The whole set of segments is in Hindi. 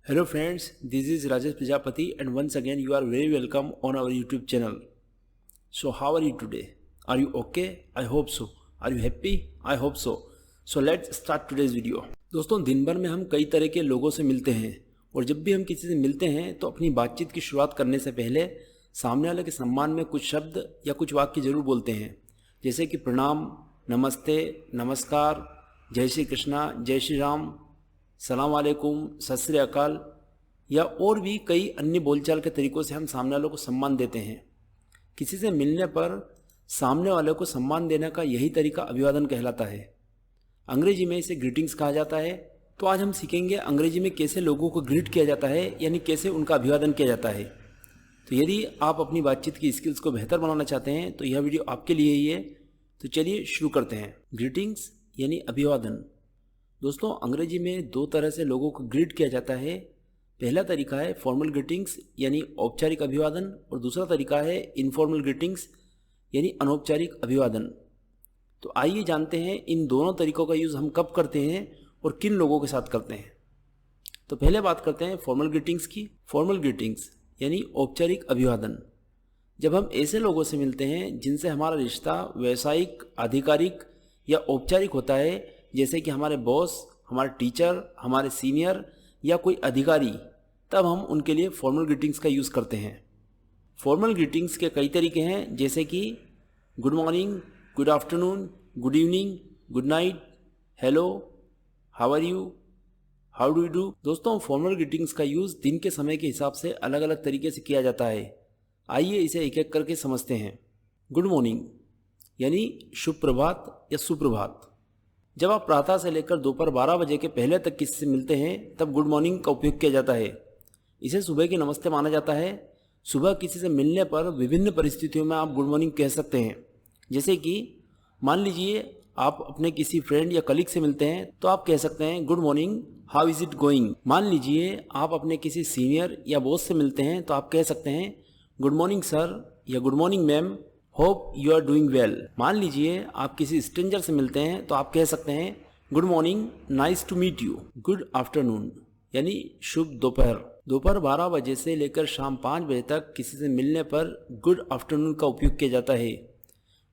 Hello friends, this is Rajesh Prajapati and once again you are very welcome on our YouTube channel. So how are you today? Are you okay? I hope so. Are you happy? I hope so. So let's start today's video. दोस्तों दिन भर में हम कई तरह के लोगों से मिलते हैं और जब भी हम किसी से मिलते हैं तो अपनी बातचीत की शुरुआत करने से पहले सामने वाले के सम्मान में कुछ शब्द या कुछ वाक्य जरूर बोलते हैं, जैसे कि प्रणाम, नमस्ते, नमस्कार, जय श्री कृष्णा, जय श्री राम, सलाम वालेकुम, सत श्री अकाल या और भी कई अन्य बोलचाल के तरीक़ों से हम सामने वालों को सम्मान देते हैं। किसी से मिलने पर सामने वाले को सम्मान देने का यही तरीका अभिवादन कहलाता है। अंग्रेजी में इसे ग्रीटिंग्स कहा जाता है। तो आज हम सीखेंगे अंग्रेजी में कैसे लोगों को ग्रीट किया जाता है, यानी कैसे उनका अभिवादन किया जाता है। तो यदि आप अपनी बातचीत की स्किल्स को बेहतर बनाना चाहते हैं तो यह वीडियो आपके लिए ही है। तो चलिए शुरू करते हैं। ग्रीटिंग्स यानी अभिवादन। दोस्तों अंग्रेजी में दो तरह से लोगों को ग्रीट किया जाता है। पहला तरीका है फॉर्मल ग्रीटिंग्स यानी औपचारिक अभिवादन और दूसरा तरीका है इनफॉर्मल ग्रीटिंग्स यानी अनौपचारिक अभिवादन। तो आइए जानते हैं इन दोनों तरीकों का यूज़ हम कब करते हैं और किन लोगों के साथ करते हैं। तो पहले बात करते हैं फॉर्मल ग्रीटिंग्स की। फॉर्मल ग्रीटिंग्स यानी औपचारिक अभिवादन। जब हम ऐसे लोगों से मिलते हैं जिनसे हमारा रिश्ता व्यावसायिक, आधिकारिक या औपचारिक होता है, जैसे कि हमारे बॉस, हमारे टीचर, हमारे सीनियर या कोई अधिकारी, तब हम उनके लिए फॉर्मल ग्रीटिंग्स का यूज़ करते हैं। फॉर्मल ग्रीटिंग्स के कई तरीके हैं, जैसे कि good morning, good afternoon, good evening, good night, hello, how are you, how do you do. दोस्तों फॉर्मल ग्रीटिंग्स का यूज़ दिन के समय के हिसाब से अलग अलग तरीके से किया जाता है। आइए इसे एक एक करके समझते हैं। गुड मॉर्निंग यानी शुभ प्रभात या सुप्रभात। जब आप प्रातः से लेकर दोपहर 12 बजे के पहले तक किसी से मिलते हैं तब गुड मॉर्निंग का उपयोग किया जाता है। इसे सुबह की नमस्ते माना जाता है। सुबह किसी से मिलने पर विभिन्न परिस्थितियों में आप गुड मॉर्निंग कह सकते हैं, जैसे कि मान लीजिए आप अपने किसी फ्रेंड या कलीग से मिलते हैं तो आप कह सकते हैं good morning, how is it going. मान लीजिए आप अपने किसी सीनियर या बॉस से मिलते हैं तो आप कह सकते हैं गुड मॉर्निंग सर या good morning ma'am, hope you are doing well. मान लीजिए आप किसी स्ट्रेंजर से मिलते हैं तो आप कह सकते हैं good morning, nice to meet you. Good afternoon यानी शुभ दोपहर। दोपहर 12 बजे से लेकर शाम 5 बजे तक किसी से मिलने पर गुड आफ्टरनून का उपयोग किया जाता है।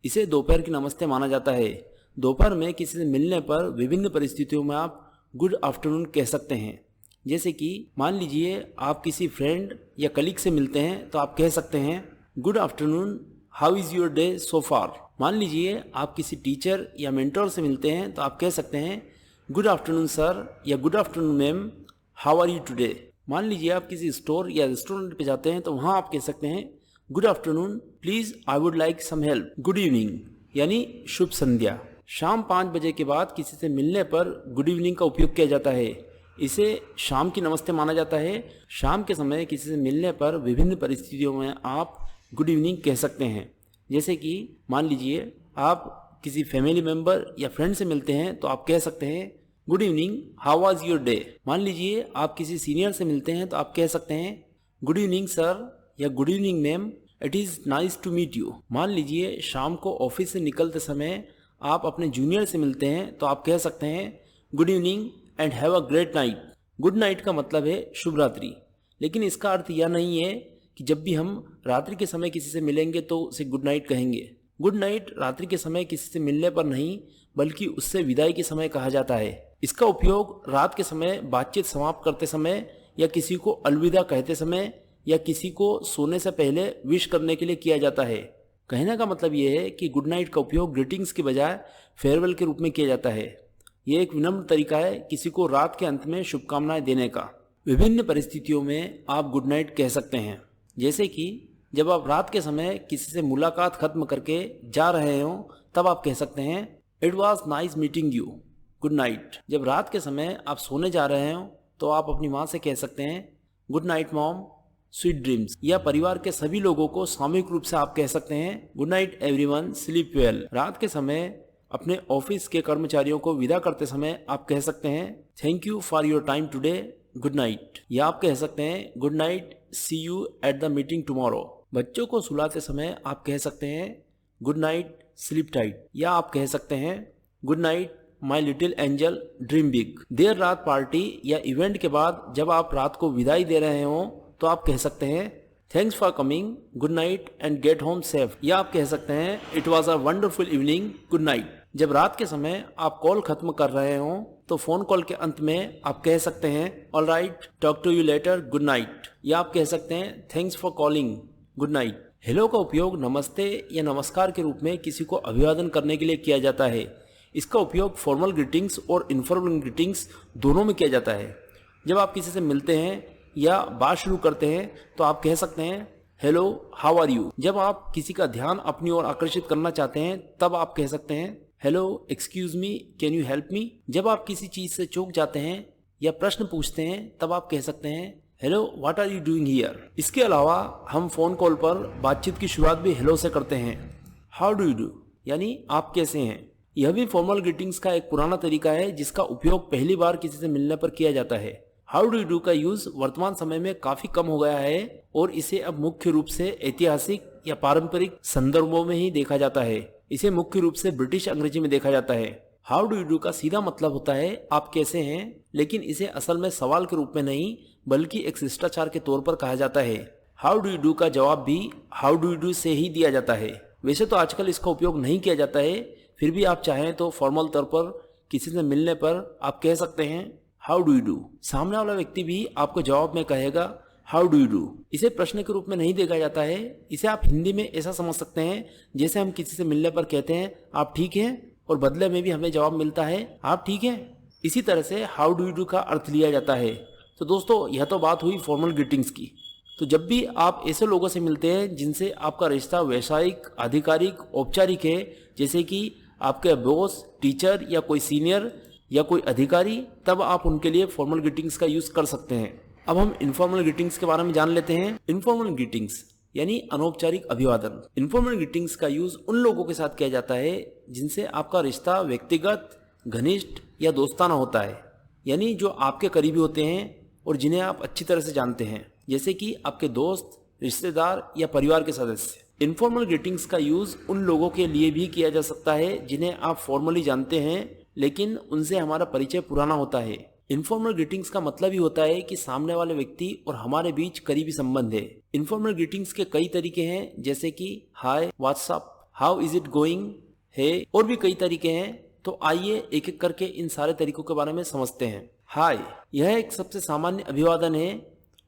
इसे दोपहर की नमस्ते माना जाता है। दोपहर में किसी से मिलने पर विभिन्न परिस्थितियों में आप गुड आफ्टरनून कह सकते हैं, जैसे कि मान लीजिए आप किसी फ्रेंड या कलीग से मिलते हैं तो आप कह सकते हैं good afternoon, how is your day so far. मान लीजिए आप किसी टीचर या मेंटर से मिलते हैं तो आप कह सकते हैं गुड आफ्टरनून सर या good afternoon ma'am, how are you today. मान लीजिए आप किसी स्टोर या रेस्टोरेंट पे जाते हैं तो वहाँ आप कह सकते हैं good afternoon, please I would like some help. Good evening यानी शुभ संध्या। शाम 5 बजे के बाद किसी से मिलने पर गुड इवनिंग का उपयोग किया जाता है। इसे शाम की नमस्ते माना जाता है। शाम के समय किसी से मिलने पर विभिन्न परिस्थितियों में आप गुड इवनिंग कह सकते हैं, जैसे कि मान लीजिए आप किसी फैमिली मेम्बर या फ्रेंड से मिलते हैं तो आप कह सकते हैं good evening, how was your day. मान लीजिए आप किसी सीनियर से मिलते हैं तो आप कह सकते हैं गुड इवनिंग सर या good evening ma'am, it is nice to meet you. मान लीजिए शाम को ऑफिस से निकलते समय आप अपने जूनियर से मिलते हैं तो आप कह सकते हैं good evening and have a great night. Good night का मतलब है शुभ रात्रि, लेकिन इसका अर्थ यह नहीं है कि जब भी हम रात्रि के समय किसी से मिलेंगे तो उसे गुड नाइट कहेंगे। गुड नाइट रात्रि के समय किसी से मिलने पर नहीं, बल्कि उससे विदाई के समय कहा जाता है। इसका उपयोग रात के समय बातचीत समाप्त करते समय या किसी को अलविदा कहते समय या किसी को सोने से पहले विश करने के लिए किया जाता है। कहने का मतलब यह है कि गुड नाइट का उपयोग ग्रीटिंग्स के बजाय फेयरवेल के रूप में किया जाता है। यह एक विनम्र तरीका है किसी को रात के अंत में शुभकामनाएं देने का। विभिन्न परिस्थितियों में आप गुड नाइट कह सकते हैं, जैसे कि जब आप रात के समय किसी से मुलाकात खत्म करके जा रहे हो तब आप कह सकते हैं it was nice meeting you, good night. जब रात के समय आप सोने जा रहे हो तो आप अपनी माँ से कह सकते हैं good night mom, sweet dreams. या परिवार के सभी लोगों को सामूहिक रूप से आप कह सकते हैं good night everyone, sleep well. रात के समय अपने ऑफिस के कर्मचारियों को विदा करते समय आप कह सकते हैं thank you for your time today, good night. या आप कह सकते हैं good night, see you at the meeting tomorrow. बच्चों को सुलाते समय आप कह सकते हैं गुड नाइट, स्लीप टाइट। या आप कह सकते हैं good night my little angel dream big. देर रात पार्टी या इवेंट के बाद जब आप रात को विदाई दे रहे हो तो आप कह सकते हैं thanks for coming, good night and get home safe. या आप कह सकते हैं it was a wonderful evening, good night. जब रात के समय आप कॉल खत्म कर रहे हो तो फोन कॉल के अंत में आप कह सकते हैं all right, talk to you later, good night. या आप कह सकते हैं thanks for calling, good night. Hello का उपयोग नमस्ते या नमस्कार के रूप में किसी को अभिवादन करने के लिए किया जाता है। इसका उपयोग फॉर्मल ग्रीटिंग्स और इनफॉर्मल ग्रीटिंग्स दोनों में किया जाता है। जब आप किसी से मिलते हैं या बात शुरू करते हैं तो आप कह सकते हैं हेलो, हाउ आर यू। जब आप किसी का ध्यान अपनी ओर आकर्षित करना चाहते हैं तब आप कह सकते हैं hello, excuse me, can you help me. जब आप किसी चीज से चूक जाते हैं या प्रश्न पूछते हैं तब आप कह सकते हैं hello, what are you doing here. इसके अलावा हम फोन कॉल पर बातचीत की शुरुआत भी हेलो से करते हैं। हाउ डू यू डू यानी आप कैसे हैं। यह भी फॉर्मल ग्रीटिंग्स का एक पुराना तरीका है जिसका उपयोग पहली बार किसी से मिलने पर किया जाता है। हाउ डू यू डू का यूज वर्तमान समय में काफी कम हो गया है और इसे अब मुख्य रूप से ऐतिहासिक या पारंपरिक संदर्भों में ही देखा जाता है। इसे मुख्य रूप से ब्रिटिश अंग्रेजी में देखा जाता है। हाउ डू यू डू का सीधा मतलब होता है आप कैसे हैं, लेकिन इसे असल में सवाल के रूप में नहीं बल्कि एक शिष्टाचार के तौर पर कहा जाता है। हाउ डू यू डू का जवाब भी हाउ डू यू डू से ही दिया जाता है। वैसे तो आजकल इसका उपयोग नहीं किया जाता है, फिर भी आप चाहें तो फॉर्मल तौर पर किसी से मिलने पर आप कह सकते हैं हाउ डू यू डू। सामने वाला व्यक्ति भी आपको जवाब में कहेगा हाउ डू यू डू। इसे प्रश्न के रूप में नहीं देखा जाता है। इसे आप हिंदी में ऐसा समझ सकते हैं जैसे हम किसी से मिलने पर कहते हैं आप ठीक हैं और बदले में भी हमें जवाब मिलता है आप ठीक हैं। इसी तरह से हाउ डू यू डू का अर्थ लिया जाता है। तो दोस्तों, यह तो बात हुई फॉर्मल ग्रीटिंग्स की। तो जब भी आप ऐसे लोगों से मिलते हैं जिनसे आपका रिश्ता व्यावसायिक, आधिकारिक, औपचारिक है, जैसे कि आपके बॉस, टीचर या कोई सीनियर या कोई अधिकारी, तब आप उनके लिए फॉर्मल ग्रीटिंग्स का यूज कर सकते हैं। अब हम इनफॉर्मल ग्रीटिंग्स के बारे में जान लेते हैं। इनफॉर्मल ग्रीटिंग्स यानी अनौपचारिक अभिवादन। इनफॉर्मल ग्रीटिंग्स का यूज उन लोगों के साथ किया जाता है जिनसे आपका रिश्ता व्यक्तिगत, घनिष्ठ या दोस्ताना होता है, यानी जो आपके करीबी होते हैं और जिन्हें आप अच्छी तरह से जानते हैं, जैसे कि आपके दोस्त, रिश्तेदार या परिवार के सदस्य। इनफॉर्मल ग्रीटिंग्स का यूज उन लोगों के लिए भी किया जा सकता है जिन्हें आप फॉर्मली जानते हैं लेकिन उनसे हमारा परिचय पुराना होता है। इनफॉर्मल ग्रीटिंग्स का मतलब ही होता है कि सामने वाले व्यक्ति और हमारे बीच करीबी संबंध है। इनफॉर्मल ग्रीटिंग्स के कई तरीके हैं, जैसे कि hi, what's up, how is it going, है, और भी कई तरीके हैं। तो आइए एक एक करके इन सारे तरीकों के बारे में समझते हैं। हाय, यह एक सबसे सामान्य अभिवादन है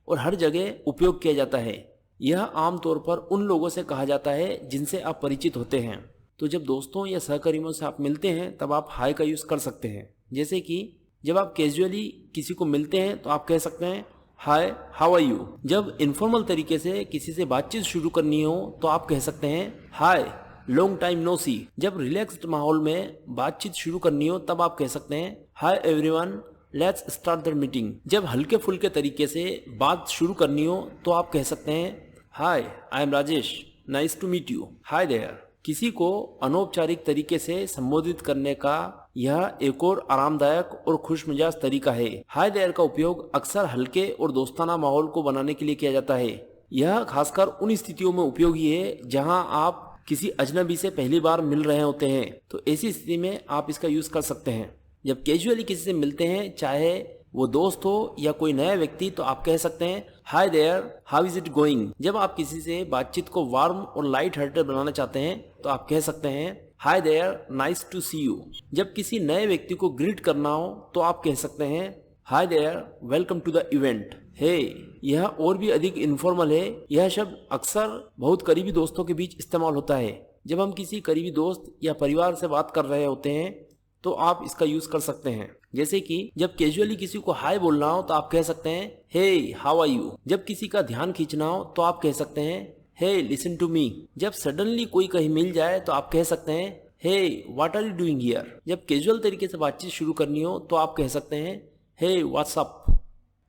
और हर जगह उपयोग किया जाता है। यह आमतौर पर उन लोगों से कहा जाता है जिनसे आप परिचित होते हैं। तो जब दोस्तों या सहकर्मियों से आप मिलते हैं तब आप हाय का यूज कर सकते हैं। जैसे कि जब आप कैजुअली किसी को मिलते हैं तो आप कह सकते हैं हाय, हाउ आर यू। जब इनफॉर्मल तरीके से किसी से बातचीत शुरू करनी हो तो आप कह सकते हैं हाय, लॉन्ग टाइम नो सी। जब रिलैक्स्ड माहौल में बातचीत शुरू करनी हो तब आप कह सकते हैं hi everyone, let's start the meeting. जब हल्के फुल्के तरीके से बात शुरू करनी हो तो आप कह सकते हैं hi, I am Rajesh, nice to meet you, hi there. किसी को अनौपचारिक तरीके से संबोधित करने का यह एक और आरामदायक और खुशमिजाज तरीका है। हाय देयर का उपयोग अक्सर हल्के और दोस्ताना माहौल को बनाने के लिए किया जाता है। यह खासकर उन स्थितियों में उपयोगी है जहां आप किसी अजनबी से पहली बार मिल रहे होते हैं, तो ऐसी स्थिति में आप इसका यूज कर सकते हैं। जब कैजुअली किसी से मिलते हैं, चाहे वो दोस्त हो या कोई नया व्यक्ति, तो आप कह सकते हैं hi there, how is it going. जब आप किसी से बातचीत को वार्म और लाइट हार्टेड बनाना चाहते हैं तो आप कह सकते हैं hi there, nice to see you. जब किसी नए व्यक्ति को ग्रीट करना हो तो आप कह सकते हैं hi there, welcome to the event. Hey, यह और भी अधिक इनफॉर्मल है। यह शब्द अक्सर बहुत करीबी दोस्तों के बीच इस्तेमाल होता है। जब हम किसी करीबी दोस्त या परिवार से बात कर रहे होते हैं तो आप इसका यूज कर सकते हैं। जैसे कि जब कैजुअली किसी को हाय बोलना हो तो आप कह सकते हैं हे, हाउ आर यू। जब किसी का ध्यान खींचना हो तो आप कह सकते हैं हे, लिसन टू मी। जब सडनली कोई कहीं मिल जाए तो आप कह सकते हैं hey, what are you doing here. जब कैजुअल तरीके से बातचीत शुरू करनी हो तो आप कह सकते हैं हे, व्हाट्सअप।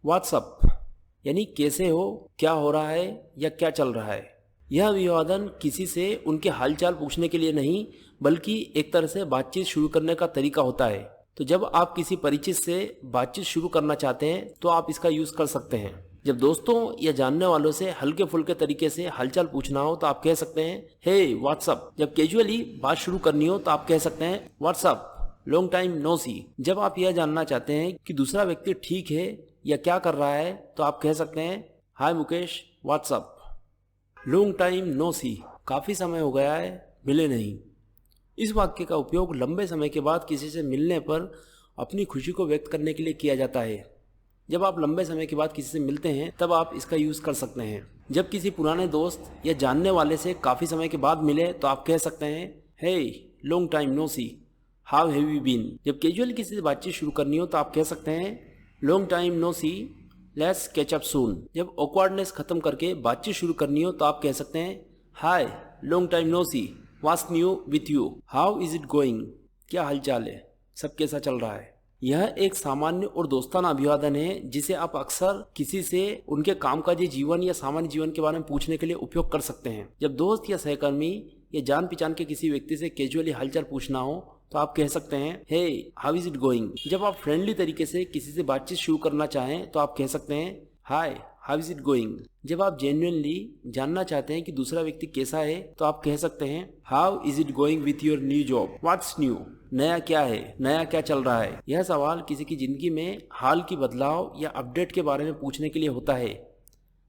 व्हाट्सअप यानी कैसे हो, क्या हो रहा है या क्या चल रहा है। यह अभिवादन किसी से उनके हालचाल पूछने के लिए नहीं बल्कि एक तरह से बातचीत शुरू करने का तरीका होता है। तो जब आप किसी परिचित से बातचीत शुरू करना चाहते हैं तो आप इसका यूज कर सकते हैं। जब दोस्तों या जानने वालों से हल्के फुल्के तरीके से हालचाल पूछना हो तो आप कह सकते हैं हे, व्हाट्सअप। जब कैजुअली बात शुरू करनी हो तो आप कह सकते हैं व्हाट्सअप, लॉन्ग टाइम नो सी। जब आप यह जानना चाहते हैं कि दूसरा व्यक्ति ठीक है या क्या कर रहा है तो आप कह सकते हैं hi Mukesh, what's up. Long time no see, काफ़ी समय हो गया है, मिले नहीं। इस वाक्य का उपयोग लंबे समय के बाद किसी से मिलने पर अपनी खुशी को व्यक्त करने के लिए किया जाता है। जब आप लंबे समय के बाद किसी से मिलते हैं तब आप इसका यूज़ कर सकते हैं। जब किसी पुराने दोस्त या जानने वाले से काफ़ी समय के बाद मिले तो आप कह सकते हैं hey long time no see, how have you been. जब कैजुअली किसी से बातचीत शुरू करनी हो तो आप कह सकते हैं long time no see, let's catch up soon. जब ऑकवर्डनेस खत्म करके बातचीत शुरू करनी हो तो आप कह सकते हैं hi long time no see, what's new with you, how is it going. क्या हालचाल है, सब कैसा चल रहा है। यह एक सामान्य और दोस्ताना अभिवादन है जिसे आप अक्सर किसी से उनके कामकाजी जीवन या सामान्य जीवन के बारे में पूछने के लिए उपयोग कर सकते हैं। जब दोस्त या सहकर्मी या जान पहचान के किसी व्यक्ति से कैजुअली हालचाल पूछना हो तो आप कह सकते हैं hey how is it going. जब आप फ्रेंडली तरीके से किसी से बातचीत शुरू करना चाहें तो आप कह सकते हैं hi how is it going. जब आप जेन्युइनली जानना चाहते हैं कि दूसरा व्यक्ति कैसा है तो आप कह सकते हैं how is it going with your new job, what's new. नया क्या है, नया क्या चल रहा है। यह सवाल किसी की जिंदगी में हाल की बदलाव या अपडेट के बारे में पूछने के लिए होता है।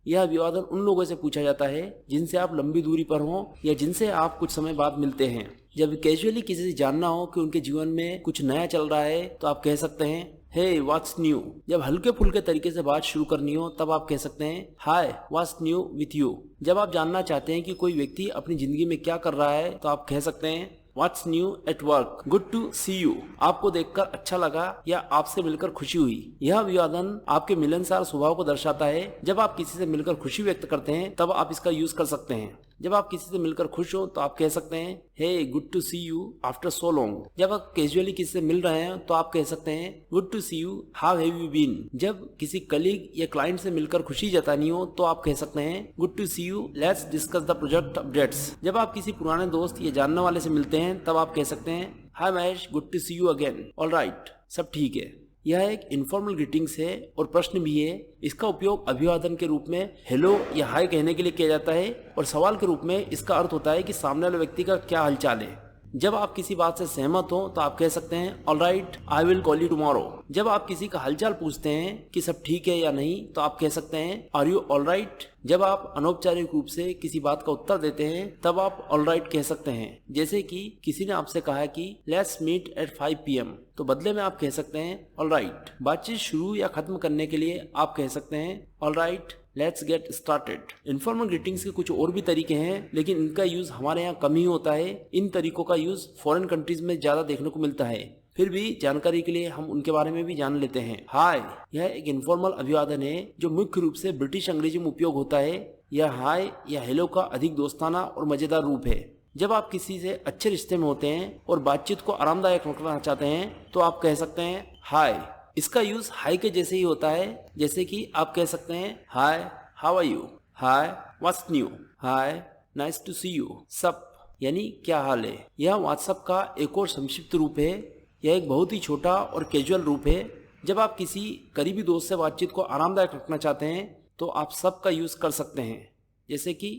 यह अभिवादन उन लोगों से पूछा जाता है जिनसे आप लंबी दूरी पर हों या जिनसे आप कुछ समय बाद मिलते हैं। जब कैजुअली किसी से जानना हो कि उनके जीवन में कुछ नया चल रहा है तो आप कह सकते हैं हे व्हाट्स न्यू। जब हल्के फुल्के तरीके से बात शुरू करनी हो तब आप कह सकते हैं हाय व्हाट्स न्यू विथ यू। जब आप जानना चाहते हैं कि कोई व्यक्ति अपनी जिंदगी में क्या कर रहा है तो आप कह सकते हैं what's new at work, good to see you. आपको देखकर अच्छा लगा या आपसे मिलकर खुशी हुई। यह अभिवादन आपके मिलनसार स्वभाव को दर्शाता है। जब आप किसी से मिलकर खुशी व्यक्त करते हैं तब आप इसका यूज कर सकते हैं। जब आप किसी से मिलकर खुश हो तो आप कह सकते हैं hey good to see you after so long. जब आप कैजुअली किसी से मिल रहे हैं तो आप कह सकते हैं good to see you, how have you been. जब किसी कलीग या क्लाइंट से मिलकर खुशी जतानी हो तो आप कह सकते हैं good to see you, let's discuss the project updates. जब आप किसी पुराने दोस्त या जानने वाले से मिलते हैं तब आप कह सकते हैं hi Mahesh, good to see you again, alright, सब ठीक है। यह एक इनफॉर्मल ग्रीटिंग्स है और प्रश्न भी है। इसका उपयोग अभिवादन के रूप में हेलो या हाय कहने के लिए किया जाता है और सवाल के रूप में इसका अर्थ होता है कि सामने वाले व्यक्ति का क्या हालचाल है। जब आप किसी बात से सहमत हो तो आप कह सकते हैं alright, I will call you tomorrow. जब आप किसी का हालचाल पूछते हैं कि सब ठीक है या नहीं तो आप कह सकते हैं आर यू ऑलराइट। जब आप अनौपचारिक रूप से किसी बात का उत्तर देते हैं तब आप ऑलराइट कह सकते हैं। जैसे कि किसी ने आपसे कहा कि लेट्स मीट एट 5 PM तो बदले में आप कह सकते हैं ऑलराइट। बातचीत शुरू या खत्म करने के लिए आप कह सकते हैं alright, let's get started. Informal greetings के कुछ और भी तरीके हैं लेकिन इनका यूज हमारे यहाँ कम ही होता है। इन तरीकों का यूज फॉरेन कंट्रीज में ज्यादा देखने को मिलता है। फिर भी जानकारी के लिए हम उनके बारे में भी जान लेते हैं। हाय, यह एक इनफॉर्मल अभिवादन है जो मुख्य रूप से ब्रिटिश अंग्रेजी में उपयोग होता है। यह हाय या हेलो का अधिक दोस्ताना और मजेदार रूप है। जब आप किसी से अच्छे रिश्ते में होते हैं और बातचीत को आरामदायक रखना चाहते हैं तो आप कह सकते हैं हाय। इसका यूज हाय के जैसे ही होता है, जैसे कि आप कह सकते हैं hi how are you, hi what's new, hi nice to see you, सब यानी क्या हाल है। यह व्हाट्सएप का एक और संक्षिप्त रूप है। यह एक बहुत ही छोटा और कैजुअल रूप है। जब आप किसी करीबी दोस्त से बातचीत को आरामदायक रखना चाहते हैं तो आप सब का यूज कर सकते हैं, जैसे कि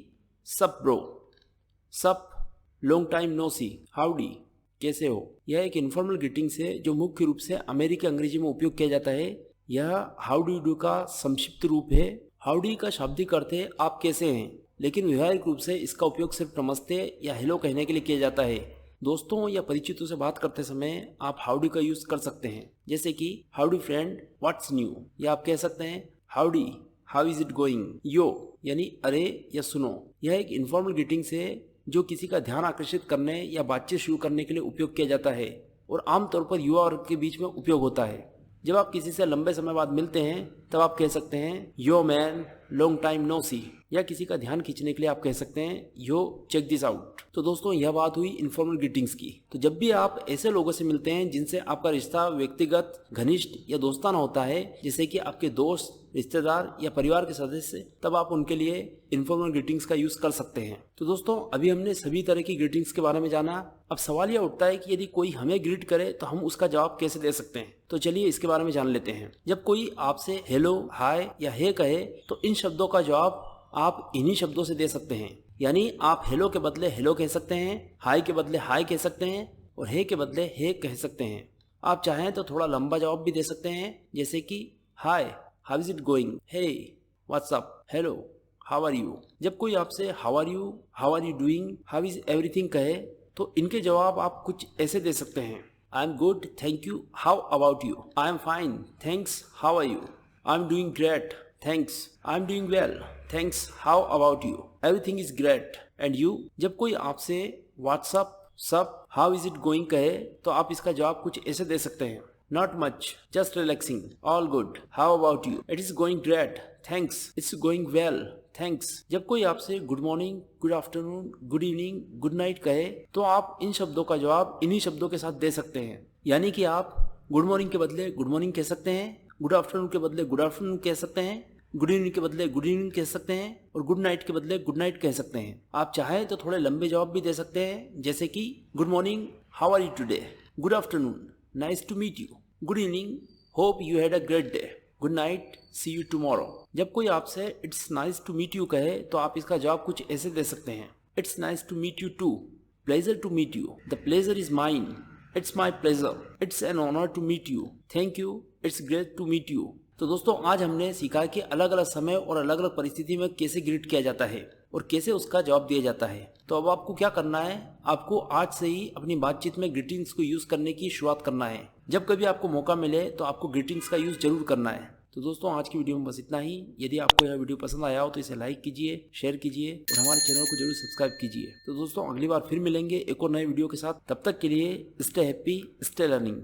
सब ब्रो, सब, लॉन्ग टाइम नो सी, हाउडी, कैसे हो। यह एक इनफॉर्मल ग्रीटिंग्स है जो मुख्य रूप से अमेरिकी अंग्रेजी में उपयोग किया जाता है। यह हाउ डू यू डू का संक्षिप्त रूप है। हाउडी का शाब्दिक अर्थ है आप कैसे हैं, लेकिन व्यवहारिक रूप से इसका उपयोग सिर्फ नमस्ते या हेलो कहने के लिए किया जाता है। दोस्तों या परिचितों से बात करते समय आप हाउडी का यूज कर सकते हैं, जैसे कि हाउडी फ्रेंड, व्हाट्स न्यू, या आप कह सकते हैं howdy, how is it going, yo यानी अरे या सुनो। यह एक इनफॉर्मल ग्रीटिंग्स है जो किसी का ध्यान आकर्षित करने या बातचीत शुरू करने के लिए उपयोग किया जाता है और आमतौर पर युवा वर्ग के बीच में उपयोग होता है। जब आप किसी से लंबे समय बाद मिलते हैं तब आप कह सकते हैं yo man, long time no see, या किसी का ध्यान खींचने के लिए आप कह सकते हैं यो चेक दिस आउट। तो दोस्तों यह बात हुई इनफॉर्मल ग्रीटिंग्स की। तो जब भी आप ऐसे लोगों से मिलते हैं जिनसे आपका रिश्ता व्यक्तिगत, घनिष्ठ या दोस्ताना होता है, जैसे कि आपके दोस्त, रिश्तेदार या परिवार के सदस्य, तब आप उनके लिए इनफॉर्मल ग्रीटिंग्स का यूज कर सकते हैं। तो दोस्तों अभी हमने सभी तरह की ग्रीटिंग्स के बारे में जाना। अब सवाल यह उठता है कि यदि कोई हमें ग्रीट करे तो हम उसका जवाब कैसे दे सकते हैं। तो चलिए इसके बारे में जान लेते हैं। जब कोई आपसे हेलो, हाय या हे कहे तो इन शब्दों का जवाब आप इन्हीं शब्दों से दे सकते हैं। यानी आप हेलो के बदले हेलो कह सकते हैं, हाय के बदले हाय कह सकते हैं और हे के बदले हे कह सकते हैं। आप चाहें तो थोड़ा लंबा जवाब भी दे सकते हैं, जैसे कि hi, how is it going, hey, what's up, hello, how are you. जब कोई आपसे how are you doing, how is everything कहे तो इनके जवाब आप कुछ ऐसे दे सकते हैं। I am good, thank you, how about you. I am fine, thanks, how are you. I am doing great, thanks, I am doing well, thanks, how about you. Everything is great and you. जब कोई आपसे व्हाट्सअप, सब, हाउ इज इट गोइंग कहे तो आप इसका जवाब कुछ ऐसे दे सकते हैं। Not much, just relaxing, all good, how about you. It is going great, thanks, it's going well, thanks. जब कोई आपसे good morning, good afternoon, good evening, good night कहे तो आप इन शब्दों का जवाब इन्हीं शब्दों के साथ दे सकते हैं। यानी कि आप गुड मॉर्निंग के बदले गुड मॉर्निंग कह सकते हैं, गुड आफ्टरनून के बदले गुड आफ्टरनून कह सकते हैं, गुड इवनिंग के बदले गुड इवनिंग कह सकते हैं और गुड नाइट के बदले गुड नाइट कह सकते हैं। आप चाहें तो थोड़े लंबे जवाब भी दे सकते हैं, जैसे कि good morning, how are you today, good afternoon, nice to meet you, good evening, hope you had a great day, good night, see you tomorrow. जब कोई आपसे it's nice to meet you कहे तो आप इसका जवाब कुछ ऐसे दे सकते हैं। It's nice to meet you too, pleasure to meet you, the pleasure is mine, it's my pleasure, it's an honour to meet you, thank you, it's great to meet you. तो दोस्तों आज हमने सीखा कि अलग अलग समय और अलग अलग परिस्थिति में कैसे ग्रीट किया जाता है और कैसे उसका जवाब दिया जाता है। तो अब आपको क्या करना है, आपको आज से ही अपनी बातचीत में ग्रीटिंग्स को यूज करने की शुरुआत करना है। जब कभी आपको मौका मिले तो आपको ग्रीटिंग्स का यूज जरूर करना है। तो दोस्तों आज की वीडियो में बस इतना ही। यदि आपको यह वीडियो पसंद आया हो तो इसे लाइक कीजिए, शेयर कीजिए और हमारे चैनल को जरूर सब्सक्राइब कीजिए। तो दोस्तों अगली बार फिर मिलेंगे एक और नए वीडियो के साथ। तब तक के लिए स्टे हैप्पी, स्टे लर्निंग।